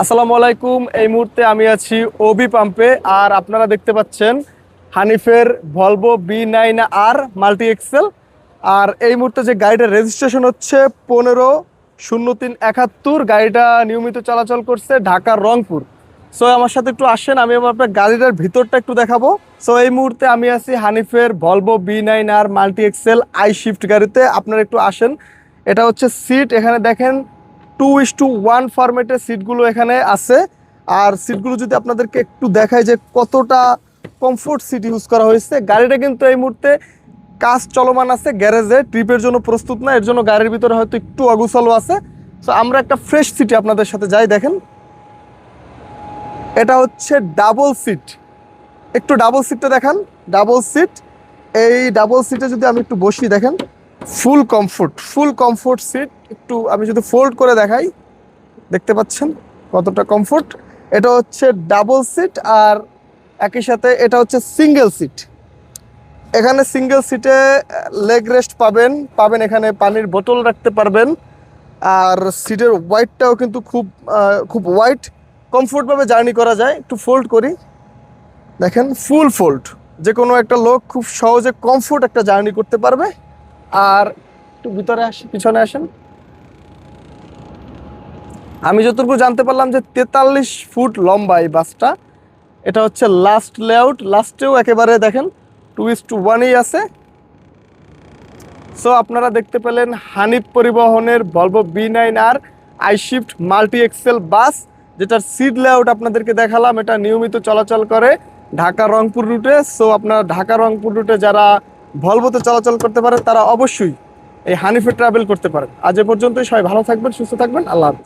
আসসালামু আলাইকুম। এই মুহূর্তে আমি আছি ওবি পাম্পে, আর আপনারা দেখতে পাচ্ছেন হানিফের ভলভো B9R মাল্টি এক্সেল। আর এই মুহূর্তে যে গাড়িটার রেজিস্ট্রেশন হচ্ছে 15-03-71, গাড়িটা নিয়মিত চলাচল করছে ঢাকার রংপুর। সো আমার সাথে একটু আসেন, আমি আপনার গাড়িটার ভিতরটা একটু দেখাবো। সো এই মুহূর্তে আমি আছি হানিফের ভলভো B9R মাল্টি এক্সেল আইশিফট গাড়িতে। আপনারা একটু আসেন। এটা হচ্ছে সিট, এখানে দেখেন 2:1 ফরম্যাটের সিটগুলো এখানে আছে। আর সিটগুলো যদি আপনাদেরকে একটু দেখায় যে কতটা কমফোর্ট সিট ইউজ করা হয়েছে। গাড়িটা কিন্তু এই মুহূর্তে কাজ চলমান আছে গ্যারেজে, ট্রিপের জন্য প্রস্তুত না, এর জন্য গাড়ির ভিতরে হয়তো একটু অগুছালো আছে। সো আমরা একটা ফ্রেশ সিটে আপনাদের সাথে যাই। দেখেন, এটা হচ্ছে ডাবল সিট। একটু ডাবল সিটটা দেখান। ডাবল সিট, এই ডাবল সিটে যদি আমি একটু বসি, দেখেন ফুল কমফোর্ট সিট। একটু আমি যদি ফোল্ড করে দেখাই, দেখতে পাচ্ছেন কতটা কমফোর্ট। এটা হচ্ছে ডাবল সিট, আর একই সাথে এটা হচ্ছে সিঙ্গেল সিট। এখানে সিঙ্গেল সিটে লেগ রেস্ট পাবেন এখানে পানির বোতল রাখতে পারবেন। আর সিটের ওয়াইডটাও কিন্তু খুব ওয়াইড, কমফোর্টভাবে জার্নি করা যায়। একটু ফোল্ড করি, দেখেন ফুল ফোল্ড। যে কোনো একটা লোক খুব সহজে কমফোর্ট একটা জার্নি করতে পারবে। আর একটু ভিতরে পিছনে আসেন। আমি যতটুকু জানতে পারলাম যে 43 ফুট লম্বা এই বাসটা। এটা হচ্ছে লাস্ট লেআউট, লাস্টেও একেবারে দেখেন 2:1ই আছে। সো আপনারা দেখতে পেলেন হানিফ পরিবহনের Volvo B9R I shift multi axle bus, যেটার সিট লেআউট আপনাদেরকে দেখালাম। এটা নিয়মিত চলাচল করে ঢাকা রংপুর রুটে। সো আপনারা ঢাকা রংপুর রুটে যারা ভলভোতে চলাচল করতে পারেন, তারা অবশ্যই এই হানিফে ট্রাভেল করতে পারেন। আজ এ পর্যন্তই। সবাই ভালো থাকবেন, সুস্থ থাকবেন। আল্লাহ হাফেজ।